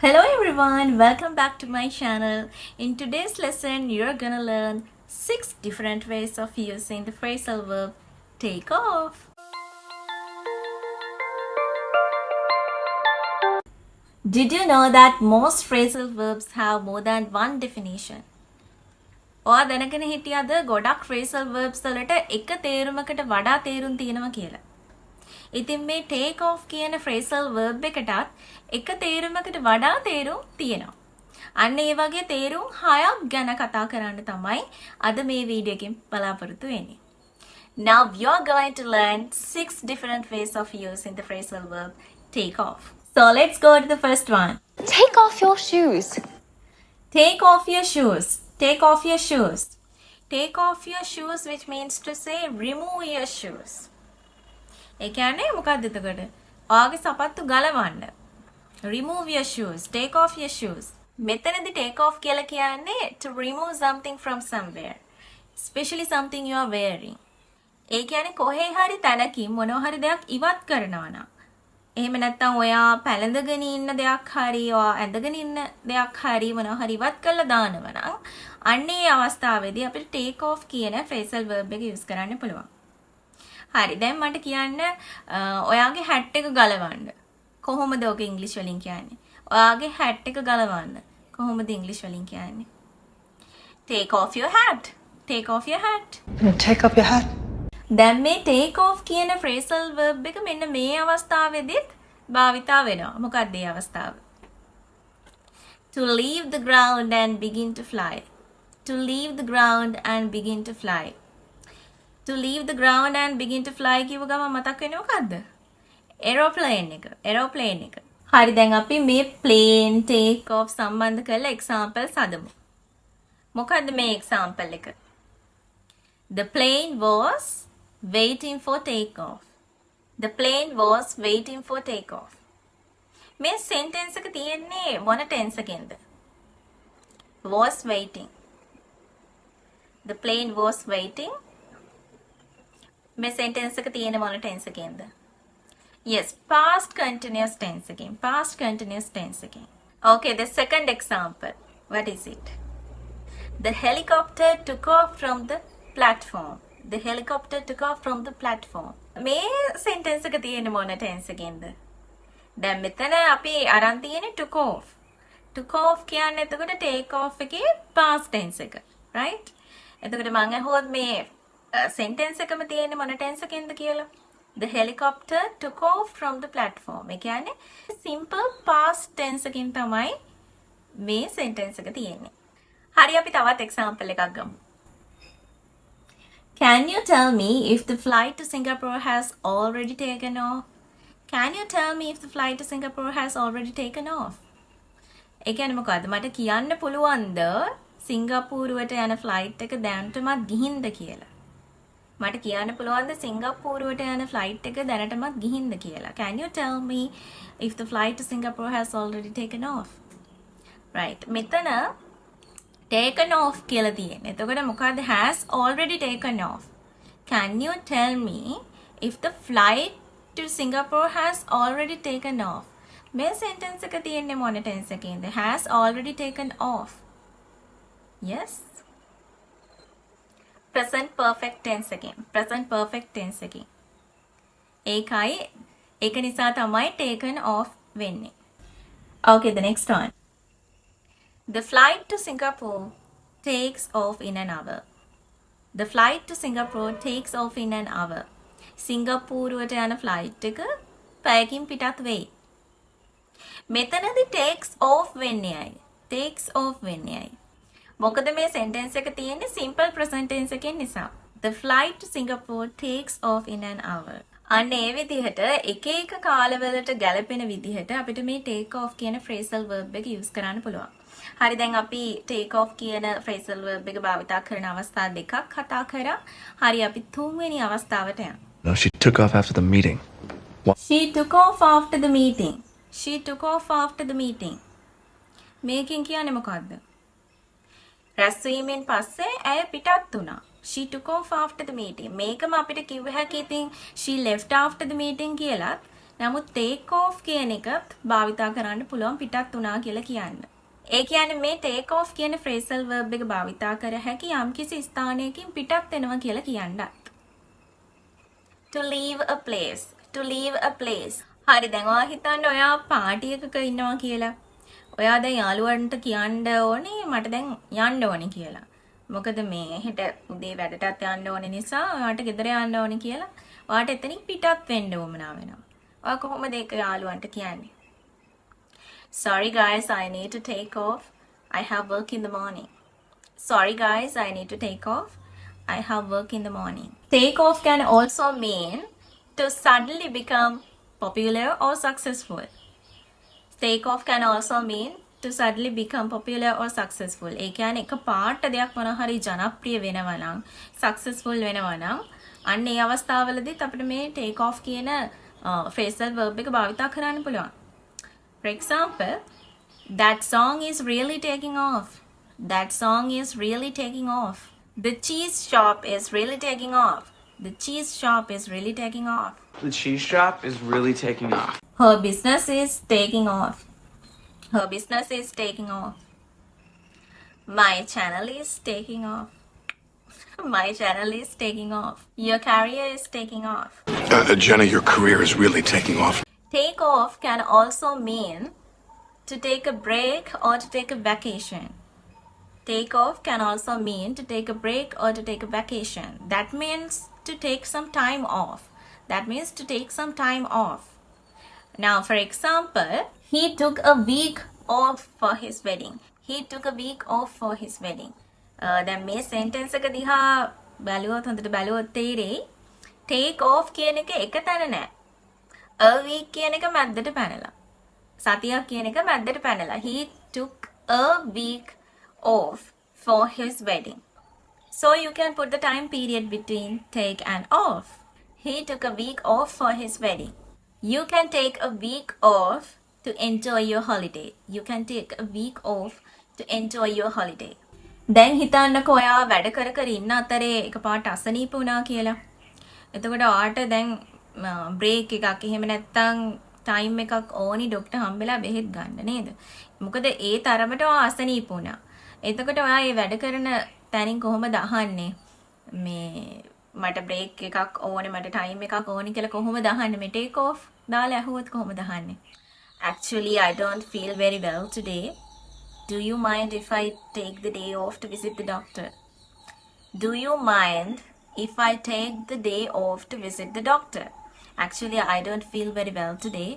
Hello everyone, welcome back to my channel. In today's lesson, you're gonna learn 6 different ways of using the phrasal verb take off. Did you know that most phrasal verbs have more than one definition? ඔයා දැනගෙන හිටියද ගොඩක් phrasal verbs වලට එක තේරුමකට වඩා තේරුම් තියෙනවා කියලා? ඉතින් මේ take off කියන phrasal verb එකටත් එක තේරුමකට වඩා තේරුම් තියෙනවා. අන්න ඒ වගේ තේරුම් 6ක් ගැන කතා කරන්න තමයි අද මේ වීඩියෝ එකෙන් බලාපොරොත්තු වෙන්නේ. Now you are going to learn 6 different ways of using the phrasal verb take off. So let's go to the first one. Take off your shoes. Take off your shoes. Take off your shoes. Take off your shoes, which means to say remove your shoes. ඒ කියන්නේ මොකක්ද එතකොට? ඔයාගේ සපත්තු ගලවන්න. Remove your shoes. Take off your shoes. මෙතනදී take off කියලා කියන්නේ to remove something from somewhere. Especially something you are wearing. ඒ කියන්නේ කොහේ හරි තැනකින් මොනවා හරි දෙයක් ඉවත් කරනවා නම්. එහෙම නැත්නම් ඔයා පැලඳගෙන ඉන්න දෙයක් හරි ඔයා ඇඳගෙන ඉන්න දෙයක් හරි මොනවා හරි ඉවත් කරලා දානවා නම් අන්න ඒ අවස්ථාවේදී අපිට take off කියන phrasal verb එක use කරන්න පුළුවන්. හරි දැන් මට කියන්න ඔයාගේ hat එක ගලවන්න. කොහොමද ඔක ඉංග්‍රීසි වලින් කියන්නේ? ඔයාගේ hat එක ගලවන්න. කොහොමද ඉංග්‍රීසි වලින් කියන්නේ? Take off your hat. Take off your hat. Take off your hat. දැන් මේ take off කියන phrasal verb එක මෙන්න මේ අවස්ථාවේදීත් භාවිතා වෙනවා. මොකක්ද මේ අවස්ථාව? To leave the ground and begin to fly. To leave the ground and begin to fly. To leave the ground and begin to fly කියව ගම මතක් වෙන්නේ මොකද්ද? Aeroplane එක. Aeroplane එක. හරි දැන් අපි මේ plane take off සම්බන්ධ කරලා examples හදමු. මොකද්ද මේ example එක? The plane was waiting for takeoff. The plane was waiting for takeoff. මේ sentence එක තියෙන්නේ මොන tense එකෙන්ද? Was waiting. The plane was waiting. මේ sentence එක තියෙන්නේ මොන tense එකෙන්ද? Yes, past continuous tense again. Past continuous tense again. Okay, the second example. What is it? The helicopter took off from the platform. The helicopter took off from the platform. මේ sentence එක තියෙන්නේ මොන tense එකෙන්ද? දැන් මෙතන අපි අරන් තියෙන්නේ took off. Took off කියන්නේ එතකොට take off එකේ past tense එක. Right? එතකොට මම අහුවොත් මේ sentence එකම තියෙන්නේ මොන tense එකෙන්ද කියලා? The helicopter took off from the platform. ඒ කියන්නේ simple past tense එකකින් තමයි මේ sentence එක තියෙන්නේ. හරි අපි තවත් example එකක් ගමු. Can you tell me if the flight to Singapore has already taken off? Can you tell me if the flight to Singapore has already taken off? ඒ කියන්නේ මොකද්ද? මට කියන්න පුළුවන්ද සිංගප්පූරුවට යන flight එක දැනටමත් ගිහින්ද කියලා? මට කියන්න පුළුවන්ද සිංගප්පූරුවට යන flight එක දැනටමත් ගිහින්ද කියලා? Can you tell me if the flight to Singapore has already taken off? Right. මෙතන taken off කියලා තියෙන්නේ. එතකොට මොකද්ද has already taken off. Can you tell me if the flight to Singapore has already taken off? මේ sentence එක තියෙන්නේ මොන tense එකේද? Has already taken off. Yes. Present perfect tense again. Present perfect tense again. ඒක නිසා තමයි taken off වෙන්නේ. Okay, the next one. The flight to Singapore takes off in an hour. The flight to Singapore takes off in an hour. සිංගප්පූරුවට යන flight එක පැයකින් පිටත් වෙයි. මෙතනදී takes off වෙන්නේ ඇයි? Takes off වෙන්නේ ඇයි? මොකද මේ sentence එක තියෙන්නේ simple present tense එකෙන් නිසා. The flight to Singapore takes off in an hour. අන්න ඒ විදිහට එක එක කාලවලට ගැලපෙන විදිහට අපිට මේ take off කියන phrasal verb එක use කරන්න පුළුවන්. හරි දැන් අපි take off කියන phrasal verb එක භාවිතා කරන අවස්ථා දෙකක් කතා කරා. හරි අපි තුන්වෙනි අවස්ථාවට යමු. No, she took off after the meeting. She took off after the meeting. She took off after the meeting. මේකෙන් කියන්නේ මොකද්ද? රැස්වීමෙන් පස්සේ ඇය පිටත් වුණා. She took off after the meeting. මේකම අපිට කිව්ව හැකි ඉතින් she left after the meeting කියලත් නමුත් take off කියන එකත් භාවිතා කරන්න පුළුවන් පිටත් වුණා කියලා කියන්න. ඒ කියන්නේ මේ take off කියන phrasal verb එක භාවිතා කර හැකි යම්කිසි ස්ථානයකින් පිටත් වෙනවා කියලා කියන්නත්. To leave a place. To leave a place. හරි දැන් ඔයා හිතන්න ඔයා පාටි එකක ඉන්නවා කියලා. ඔයා දැන් යාළුවන්ට කියන්න ඕනේ මට දැන් යන්න ඕනේ කියලා. මොකද මේ හෙට උදේ වැඩටත් යන්න ඕනේ නිසා ඔයාට ගෙදර යන්න ඕනේ කියලා. ඔයාට එතනින් පිටත් වෙන්න උවමනා වෙනවා. ඔයා කොහොමද ඒක යාළුවන්ට කියන්නේ? Sorry guys, I need to take off. I have work in the morning. Sorry guys, I need to take off. I have work in the morning. Take off can also mean to suddenly become popular or successful. Take off can also mean to suddenly become popular or successful. ඒ කියන්නේ එක පාට දෙයක් මොන හරි ජනප්‍රිය වෙනවා නම් successful වෙනවා නම් අන්න ඒ අවස්ථාවවලදීත් අපිට මේ take off කියන phrasal verb එක භාවිතා කරන්න පුළුවන්. For example, that song is really taking off. That song is really taking off. The cheese shop is really taking off. The cheese shop is really taking off. The cheese shop is really taking off. Her business is taking off. Her business is taking off. My channel is taking off. My channel is taking off. Your career is taking off. Jenna, your career is really taking off. Take off can also mean to take a break or to take a vacation. Take off can also mean to take a break or to take a vacation. That means to take some time off. That means to take some time off. Now, for example, he took a week off for his wedding. He took a week off for his wedding. දැන් මේ sentence එක දිහා බැලුවොත් හොඳට බැලුවොත් තේරෙයි take off කියන එක එක තැන නෑ. A week කියන එක මැද්දට පැනලා. සතියක් කියන එක මැද්දට පැනලා. He took a week off for his wedding. So you can put the time period between take and off. He took a week off for his wedding. You can take a week off to enjoy your holiday. You can take a week off to enjoy your holiday. දැන් හිතන්නකෝ ඔයා වැඩ කර කර ඉන්න අතරේ එකපාරට අසනීප වුණා කියලා. එතකොට ඔයාට දැන් බ්‍රේක් එකක් එහෙම නැත්තම් ටයිම් එකක් ඕනි ડોක්ටර් හම්බෙලා බෙහෙත් ගන්න නේද? මොකද ඒ තරමට ඔයා අසනීප වුණා. එතකොට ඔයා මේ වැඩ කරන තැනින් කොහොමද අහන්නේ? මේ මට බ්‍රේක් එකක් ඕනේ මට ටයිම් එකක් ඕනි කියලා කොහොමද අහන්නේ? මේ ටේක් ඔෆ් දාලා ඇහුවොත් කොහොමද අහන්නේ? Actually, I don't feel very well today. Do you mind if I take the day off to visit the doctor? Do you mind if I take the day off to visit the doctor? Actually, I don't feel very well today.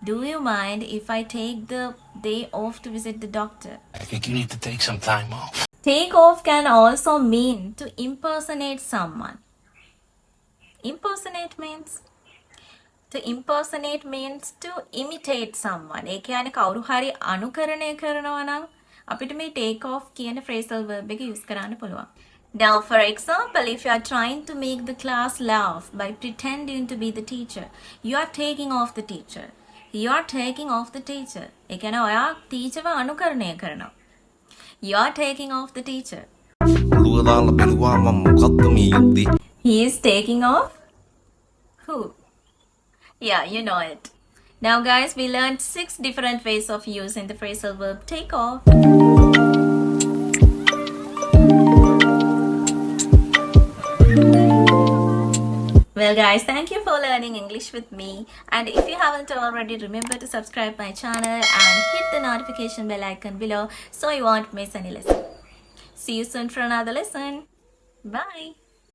Do you mind if I take the day off to visit the doctor? I think you need to take some time off. Take off can also mean to impersonate someone. Impersonate means to imitate someone. ඒ කියන්නේ කවුරු හරි අනුකරණය කරනවා නම් අපිට මේ take off කියන phrasal verb එක use කරන්න පුළුවන්. Now, for example, if you are trying to make the class laugh by pretending to be the teacher, you are taking off the teacher. You are taking off the teacher. ඒ කියන්නේ ඔයා teacherව අනුකරණය කරනවා. You are taking off the teacher. He is taking off who? Yeah, you know it. Now guys, we learned 6 different ways of using the phrasal verb take off. Well guys, thank you for learning English with me, and if you haven't already, remember to subscribe my channel and hit the notification bell icon below so you won't miss any lesson. See you soon for another lesson. Bye.